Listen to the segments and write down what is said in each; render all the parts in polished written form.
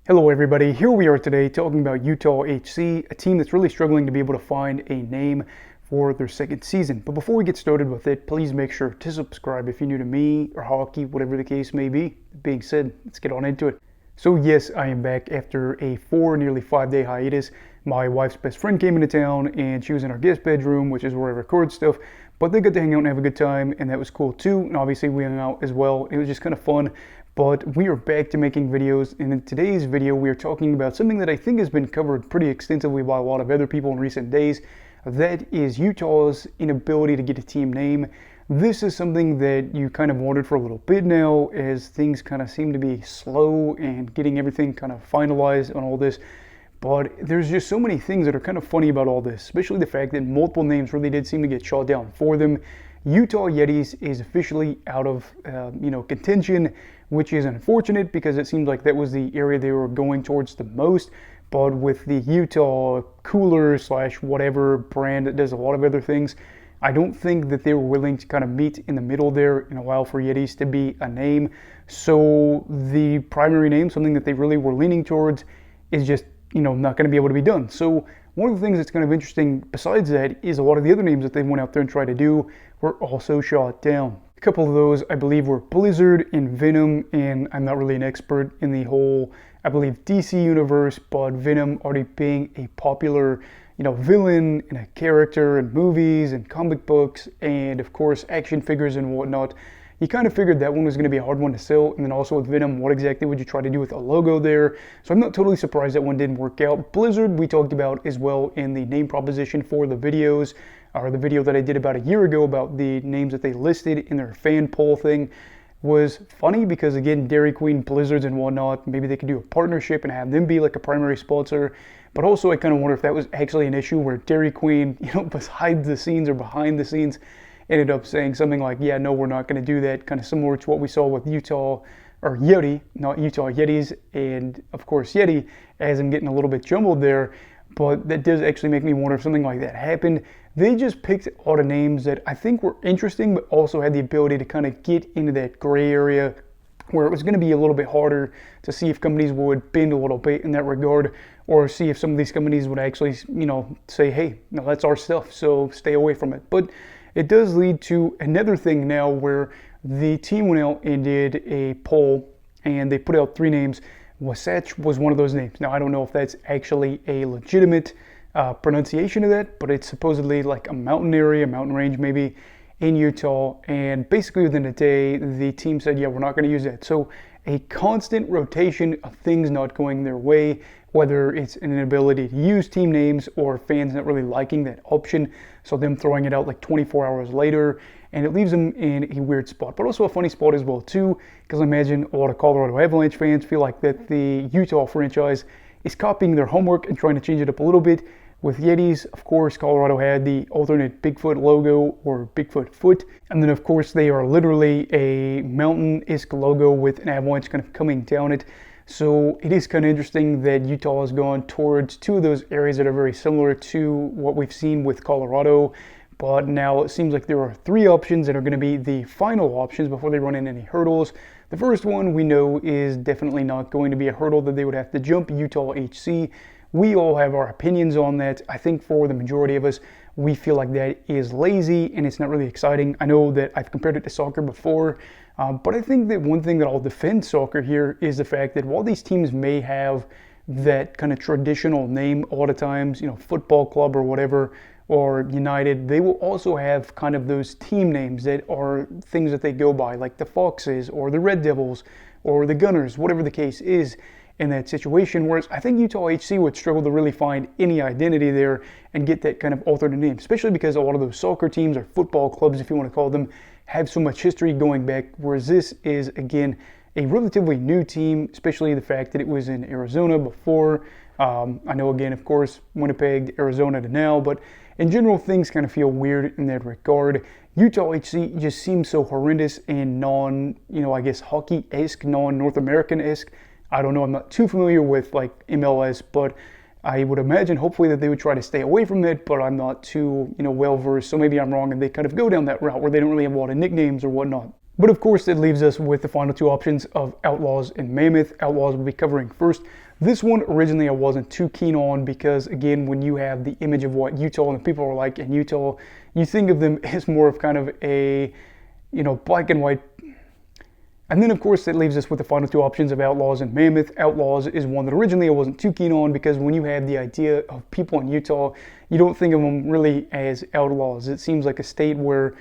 Hello everybody, here we are today talking about Utah HC, a team that's really struggling to be able to find a name for their second season. But before we get started with it, please make sure to subscribe if you're new to me or hockey, whatever the case may be. That being said, let's get on into it. So yes, I am back after a nearly 5-day hiatus. My wife's best friend came into town and she was in our guest bedroom, which is where I record stuff. But they got to hang out and have a good time, and that was cool too. And obviously we hung out as well. It was just kind of fun. But we are back to making videos, and in today's video we are talking about something that I think has been covered pretty extensively by a lot of other people in recent days. That is Utah's inability to get a team name. This is something that you kind of wanted for a little bit now, as things kind of seem to be slow and getting everything kind of finalized on all this. But there's just so many things that are kind of funny about all this, especially the fact that multiple names really did seem to get shot down for them. Utah Yetis is officially out of contention, which is unfortunate because it seems like that was the area they were going towards the most. But with the Utah Cooler slash whatever brand that does a lot of other things, I don't think that they were willing to kind of meet in the middle there and allow for Yetis to be a name. So the primary name, something that they really were leaning towards, is just not going to be able to be done. So one of the things that's kind of interesting besides that is a lot of the other names that they went out there and tried to do were also shot down. A couple of those I believe were Blizzard and Venom, and I'm not really an expert in the whole, I believe, DC universe, but Venom already being a popular villain and a character in movies and comic books and of course action figures and whatnot. You kind of figured that one was going to be a hard one to sell. And then also with Venom, what exactly would you try to do with a logo there? So I'm not totally surprised that one didn't work out. Blizzard, we talked about as well in the name proposition for the videos, or the video that I did about a year ago about the names that they listed in their fan poll thing. Was funny because, again, Dairy Queen, Blizzards, and whatnot, maybe they could do a partnership and have them be like a primary sponsor. But also I kind of wonder if that was actually an issue where Dairy Queen, behind the scenes or behind the scenes, ended up saying something like, yeah, no, we're not going to do that, kind of similar to what we saw with Utah, or Yeti, not Utah Yetis, and of course Yeti, as I'm getting a little bit jumbled there. But that does actually make me wonder if something like that happened. They just picked a lot of names that I think were interesting, but also had the ability to kind of get into that gray area where it was going to be a little bit harder to see if companies would bend a little bit in that regard, or see if some of these companies would actually, say, hey, no, that's our stuff, so stay away from it. But it does lead to another thing now where the team went out and did a poll and they put out 3 names. Wasatch was one of those names. Now, I don't know if that's actually a legitimate pronunciation of that, but it's supposedly like a mountain area, mountain range maybe, in Utah. And basically within a day, the team said, yeah, we're not going to use that. So a constant rotation of things not going their way, whether it's an inability to use team names or fans not really liking that option, so them throwing it out like 24 hours later, and it leaves them in a weird spot, but also a funny spot as well too, because I imagine a lot of Colorado Avalanche fans feel like that the Utah franchise is copying their homework and trying to change it up a little bit. With Yetis, of course, Colorado had the alternate Bigfoot logo, or Bigfoot foot, and then of course they are literally a mountain-esque logo with an avalanche kind of coming down it. So it is kind of interesting that Utah has gone towards 2 of those areas that are very similar to what we've seen with Colorado. But now it seems like there are 3 options that are going to be the final options before they run into any hurdles. The first one we know is definitely not going to be a hurdle that they would have to jump, Utah HC. We all have our opinions on that. I think for the majority of us, we feel like that is lazy and it's not really exciting. I know that I've compared it to soccer before, but I think that one thing that I'll defend soccer here is the fact that while these teams may have that kind of traditional name a lot of times, football club or whatever, or United, they will also have kind of those team names that are things that they go by, like the Foxes or the Red Devils or the Gunners, whatever the case is in that situation. Whereas I think Utah HC would struggle to really find any identity there and get that kind of alternate name, especially because a lot of those soccer teams or football clubs, if you want to call them, have so much history going back, whereas this is, again, a relatively new team, especially the fact that it was in Arizona before. I know, again, of course, Winnipeg, Arizona to now, but in general, things kind of feel weird in that regard. Utah HC just seems so horrendous and hockey-esque, non-North American-esque. I don't know, I'm not too familiar with like MLS, but I would imagine hopefully that they would try to stay away from it, but I'm not too, well versed, so maybe I'm wrong and they kind of go down that route where they don't really have a lot of nicknames or whatnot. But of course, it leaves us with the final two options of Outlaws and Mammoth. Outlaws will be covering first. This one originally I wasn't too keen on because, again, when you have the image of what Utah and the people are like in Utah, you think of them as more of kind of a, black and white. And then, of course, that leaves us with the final two options of Outlaws and Mammoth. Outlaws is one that originally I wasn't too keen on because when you have the idea of people in Utah, you don't think of them really as outlaws. It seems like a state where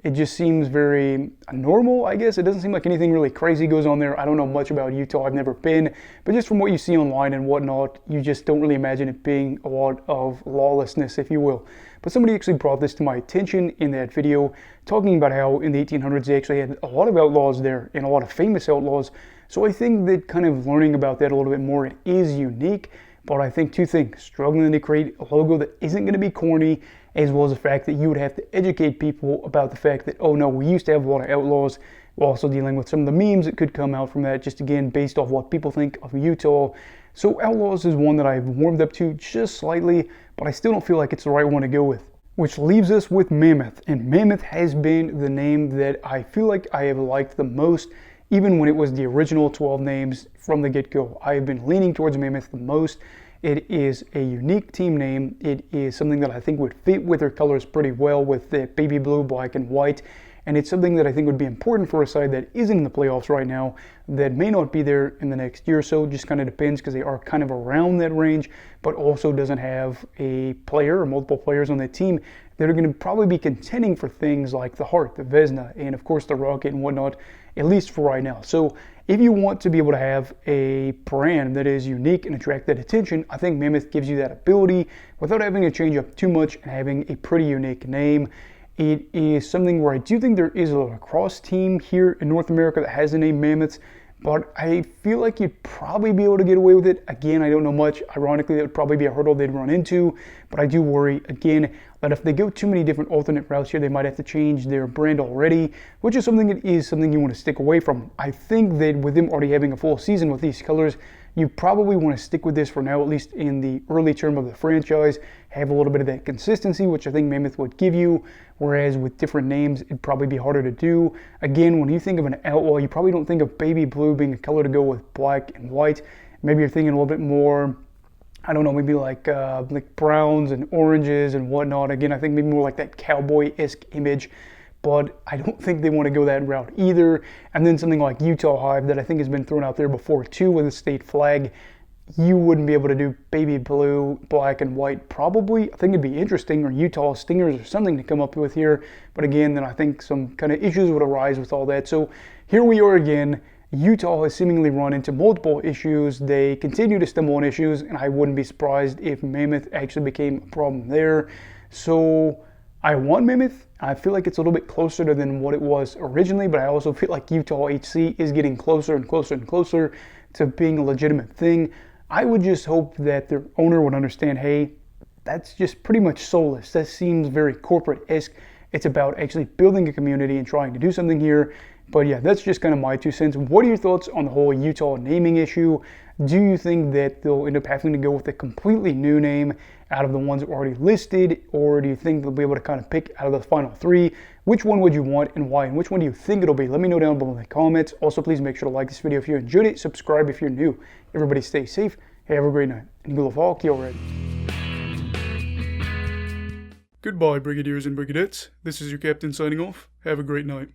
it just seems very normal, I guess. It doesn't seem like anything really crazy goes on there. I don't know much about Utah. I've never been. But just from what you see online and whatnot, you just don't really imagine it being a lot of lawlessness, if you will. But somebody actually brought this to my attention in that video, talking about how in the 1800s they actually had a lot of outlaws there and a lot of famous outlaws. So I think that kind of learning about that a little bit more, it is unique. But I think two things: struggling to create a logo that isn't going to be corny, as well as the fact that you would have to educate people about the fact that, oh no, we used to have a lot of outlaws. We're also dealing with some of the memes that could come out from that, just again, based off what people think of Utah. So Outlaws is one that I've warmed up to just slightly, but I still don't feel like it's the right one to go with. Which leaves us with Mammoth, and Mammoth has been the name that I feel like I have liked the most, even when it was the original 12 names from the get-go. I have been leaning towards Mammoth the most. It is a unique team name. It is something that I think would fit with their colors pretty well with the baby blue, black, and white. And it's something that I think would be important for a side that isn't in the playoffs right now, that may not be there in the next year or so. Just kind of depends because they are kind of around that range, but also doesn't have a player or multiple players on that team that are going to probably be contending for things like the Hart, the Vezina, and of course the Rocket and whatnot, at least for right now. So if you want to be able to have a brand that is unique and attract that attention, I think Mammoth gives you that ability without having to change up too much and having a pretty unique name. It is something where I do think there is a lacrosse team here in North America that has the name Mammoths, but I feel like you'd probably be able to get away with it. Again, I don't know much. Ironically, that would probably be a hurdle they'd run into, but I do worry, again, that if they go too many different alternate routes here, they might have to change their brand already, which is something you want to stick away from. I think that with them already having a full season with these colors, you probably want to stick with this for now, at least in the early term of the franchise, have a little bit of that consistency, which I think Mammoth would give you, whereas with different names, it'd probably be harder to do. Again, when you think of an outlaw, you probably don't think of baby blue being a color to go with black and white. Maybe you're thinking a little bit more, I don't know, maybe like browns and oranges and whatnot. Again, I think maybe more like that cowboy-esque image, but I don't think they want to go that route either. And then something like Utah Hive that I think has been thrown out there before too with the state flag. You wouldn't be able to do baby blue, black, and white probably. I think it'd be interesting, or Utah Stingers or something to come up with here. But again, then I think some kind of issues would arise with all that. So here we are again. Utah has seemingly run into multiple issues. They continue to stumble on issues, and I wouldn't be surprised if Mammoth actually became a problem there. So I want Mammoth. I feel like it's a little bit closer than what it was originally, but I also feel like Utah HC is getting closer and closer and closer to being a legitimate thing. I would just hope that their owner would understand, hey, that's just pretty much soulless. That seems very corporate-esque. It's about actually building a community and trying to do something here. But yeah, that's just kind of my 2 cents. What are your thoughts on the whole Utah naming issue? Do you think that they'll end up having to go with a completely new name out of the ones that were already listed? Or do you think they'll be able to kind of pick out of the final 3? Which one would you want and why? And which one do you think it'll be? Let me know down below in the comments. Also, please make sure to like this video if you enjoyed it. Subscribe if you're new. Everybody stay safe. Hey, have a great night. And go Hawk, you're red. Goodbye, Brigadiers and Brigadettes. This is your captain signing off. Have a great night.